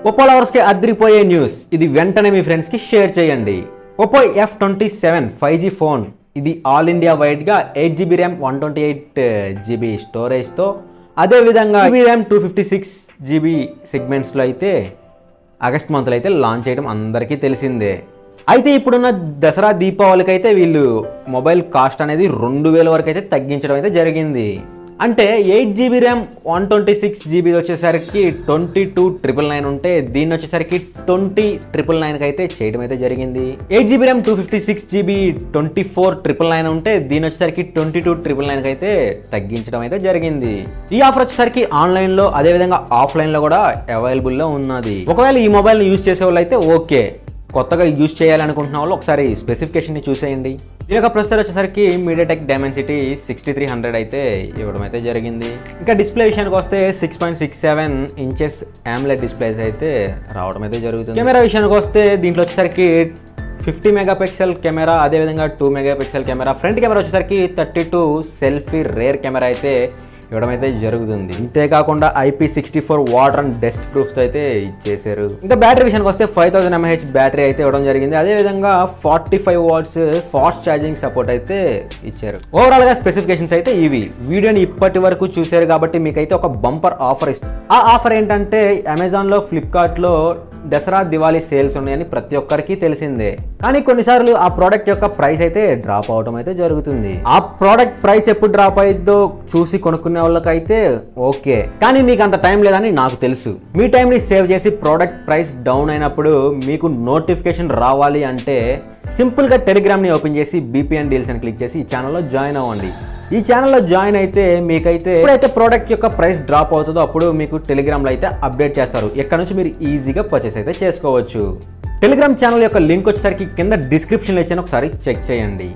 Oppo లవర్స్కి అదిరిపోయే news. ఇది వెంటనే మీ ఫ్రెండ్స్కి షేర్ చేయండి. Oppo F27 5G phone. ఇది ఆల్ ఇండియా వైడ్గా 8GB ర్యామ్ 128GB స్టోరేజ్తో, అదేవిధంగా ర్యామ్ 256GB సెగ్మెంట్స్లో అయితే ఆగస్ట్ మంత్లో అయితే లాంచ్ చేయడం అందరికీ తెలిసిందే. అయితే ఇప్పుడున్న దసరా దీపావళికి అయితే వీళ్ళు మొబైల్ కాస్ట్ అనేది 2000 వరకు అయితే తగ్గించడం అయితే జరిగింది. అంటే 8GB ర్యామ్ 126GB వచ్చేసరికి 22,999 ఉంటే దీన్ని వచ్చేసరికి 20,999కి అయితే చేయడం అయితే జరిగింది. 8GB ర్యామ్ 256GB 24,999 ఉంటే దీన్ని వచ్చేసరికి 22,999కి అయితే తగ్గించడం అయితే జరిగింది. ఈ ఆఫర్ వచ్చేసరికి ఆన్లైన్లో అదేవిధంగా ఆఫ్లైన్లో కూడా అవైలబుల్లో ఉన్నది. ఒకవేళ ఈ మొబైల్ని యూజ్ చేసే వాళ్ళు అయితే ఓకే, కొత్తగా యూజ్ చేయాలనుకుంటున్న వాళ్ళు ఒకసారి స్పెసిఫికేషన్ని చూసేయండి. దీని యొక్క ప్రొసెసర్ వచ్చేసరికి MediaTek Dimensity 6300 అయితే ఇవ్వడం అయితే జరిగింది. ఇంకా డిస్ప్లే విషయానికి వస్తే 6.67 ఇంచెస్ AMOLED డిస్ప్లేస్ అయితే రావడం అయితే జరుగుతుంది. కెమెరా విషయానికి వస్తే దీంట్లో వచ్చేసరికి 50 మెగాపిక్సెల్ కెమెరా, అదేవిధంగా 2 మెగాపిక్సెల్ కెమెరా, ఫ్రంట్ కెమెరా వచ్చేసరికి 32 సెల్ఫీ రేర్ కెమెరా అయితే ఇవ్వడం అయితే జరుగుతుంది. అంతేకాకుండా IP64 water and dust proofs అయితే ఇచ్చేసారు. ఇంకా బ్యాటరీ విషయానికి వస్తే 5000 mAh బ్యాటరీ అయితే ఇవ్వడం జరిగింది. అదేవిధంగా 45 watts ఫాస్ట్ ఛార్జింగ్ సపోర్ట్ అయితే ఇచ్చారు. ఓవరాల్ గా స్పెసిఫికేషన్స్ అయితే ఇవి. వీడియోని ఇప్పటి వరకు చూసారు కాబట్టి మీకైతే ఒక బంపర్ ఆఫర్ ఇస్తుంది. ఆ ఆఫర్ ఏంటంటే అమెజాన్లో, ఫ్లిప్కార్ట్లో దసరా దివాళీ సేల్స్ ఉన్నాయని ప్రతి ఒక్కరికి తెలిసిందే. కానీ కొన్నిసార్లు ఆ ప్రోడక్ట్ యొక్క ప్రైస్ అయితే డ్రాప్ అవడం అయితే జరుగుతుంది. ఆ ప్రోడక్ట్ ప్రైస్ ఎప్పుడు డ్రాప్ అయిద్దో చూసి కొనుక్కునే వాళ్ళకైతే ఓకే, కానీ మీకు అంత టైం లేదని నాకు తెలుసు. మీ టైంని సేవ్ చేసి ప్రోడక్ట్ ప్రైస్ డౌన్ అయినప్పుడు మీకు నోటిఫికేషన్ రావాలి అంటే సింపుల్గా టెలిగ్రామ్ని ఓపెన్ చేసి BPN డీల్స్ అని క్లిక్ చేసి ఈ ఛానల్లో జాయిన్ అవ్వండి. ఈ ఛానల్లో జాయిన్ అయితే మీకైతే ఎప్పుడైతే ప్రోడక్ట్ యొక్క ప్రైస్ డ్రాప్ అవుతుందో అప్పుడు మీకు టెలిగ్రామ్లో అయితే అప్డేట్ చేస్తారు. ఎక్కడ నుంచి మీరు ఈజీగా పర్చేస్ అయితే చేసుకోవచ్చు. టెలిగ్రామ్ ఛానల్ యొక్క లింక్ వచ్చేసరికి కింద డిస్క్రిప్షన్లో ఇచ్చాను, ఒకసారి చెక్ చేయండి.